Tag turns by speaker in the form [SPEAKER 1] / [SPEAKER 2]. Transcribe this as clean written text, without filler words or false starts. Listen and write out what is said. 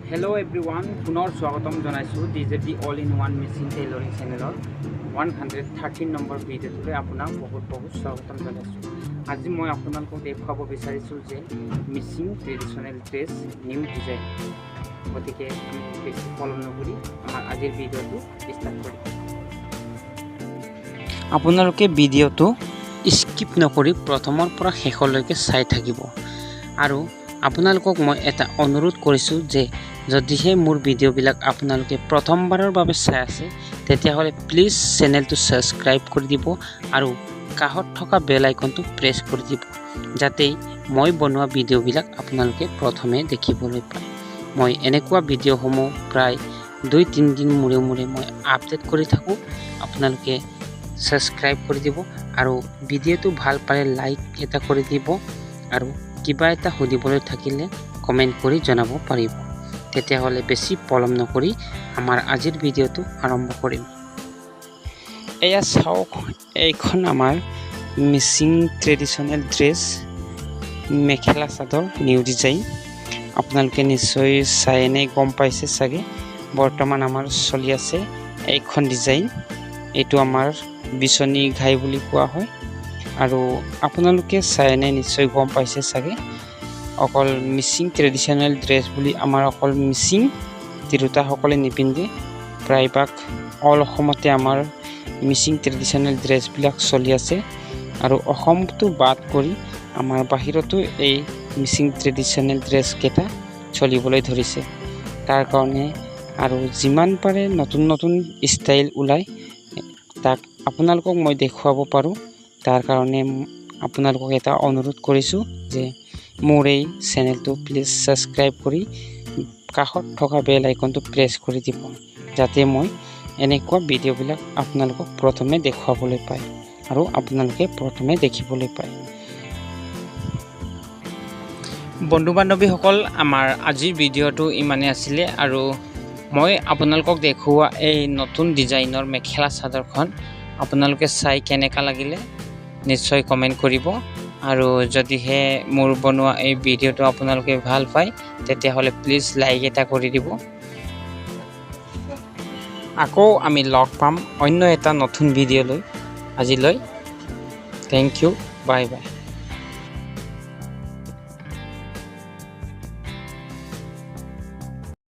[SPEAKER 1] Hello everyone, পুনৰ স্বাগতম জনাইছোঁ DJB all in one machine tailoring চেনেলৰ 113 নম্বৰ ভিডিঅ'টোলৈ আপোনাক বহুত স্বাগতম জনাইছোঁ। আজি মই আপোনালোকক দেখুৱাব বিচাৰিছোঁ যে Mising traditional dress new design. গতিকে আমি বেছি পলম নকৰি আমাৰ আজিৰ ভিডিঅ'টো ষ্টাৰ্ট কৰিম। আপোনালোকে ভিডিঅ'টো স্কিপ নকৰি প্ৰথমৰ পৰা শেষলৈকে চাই থাকিব আৰু আপোনালোকক মই এটা অনুৰোধ কৰিছোঁ যে যদিহে মোৰ ভিডিঅ'বিলাক আপোনালোকে প্ৰথমবাৰৰ বাবে চাই আছে তেতিয়াহ'লে প্লিজ চেনেলটো ছাবস্ক্ৰাইব কৰি দিব আৰু কাষত থকা বেল আইকনটো প্ৰেছ কৰি দিব যাতে মই বনোৱা ভিডিঅ'বিলাক আপোনালোকে প্ৰথমে দেখিবলৈ পায়। মই এনেকুৱা ভিডিঅ'সমূহ প্ৰায় 2-3 দিন মূৰে মই আপডেট কৰি থাকোঁ। আপোনালোকে ছাবস্ক্ৰাইব কৰি দিব আৰু ভিডিঅ'টো ভাল পালে লাইক এটা কৰি দিব আৰু কিবা এটা সুধিবলৈ থাকিলে কমেণ্ট কৰি জনাব পাৰিব। তেতিয়াহ'লে বেছি পলম নকৰি আমাৰ আজিৰ ভিডিঅ'টো আৰম্ভ কৰিম। এয়া চাওক, এইখন আমাৰ Mising traditional dress mekhela chador new design. আপোনালোকে নিশ্চয় চাই এনেই গম পাইছে চাগে বৰ্তমান আমাৰ চলি আছে এইখন ডিজাইন। এইটো আমাৰ বিচনী ঘাই বুলি কোৱা হয় আৰু আপোনালোকে চাই এনে নিশ্চয় গম পাইছে চাগে অকল মিচিং ট্ৰেডিশ্যনেল ড্ৰেছ বুলি আমাৰ অকল মিচিং তিৰোতাসকলে নিপিন্ধে। প্ৰায়ভাগ অল অসমতে আমাৰ মিচিং ট্ৰেডিশ্যনেল ড্ৰেছবিলাক চলি আছে আৰু অসমটো বাদ কৰি আমাৰ বাহিৰতো এই মিচিং ট্ৰেডিশ্যনেল ড্ৰেছকেইটা চলিবলৈ ধৰিছে। তাৰ কাৰণে আৰু যিমান পাৰে নতুন ষ্টাইল ওলায় তাক আপোনালোকক মই দেখুৱাব পাৰোঁ। তাৰ কাৰণে আপোনালোকক এটা অনুৰোধ কৰিছোঁ যে মোৰ এই চেনেলটো প্লিজ ছাবস্ক্ৰাইব কৰি কাষত থকা বেল আইকনটো প্ৰেছ কৰি দিব যাতে মই এনেকুৱা ভিডিঅ'বিলাক আপোনালোকক প্ৰথমে দেখুৱাবলৈ পায় আৰু আপোনালোকে প্ৰথমে দেখিবলৈ পায়। বন্ধু বান্ধৱীসকল, আমাৰ আজিৰ ভিডিঅ'টো ইমানেই আছিলে আৰু মই আপোনালোকক দেখুওৱা এই নতুন ডিজাইনৰ মেখেলা চাদৰখন আপোনালোকে চাই কেনেকুৱা লাগিলে নিশ্চয় কমেণ্ট কৰিব আৰু যদিহে মোৰ বনোৱা এই ভিডিঅ'টো আপোনালোকে ভাল পায় তেতিয়াহ'লে প্লিজ লাইক এটা কৰি দিব। আকৌ আমি লগ পাম অন্য এটা নতুন ভিডিঅ'লৈ। আজিলৈ থেংক ইউ, বাই বাই।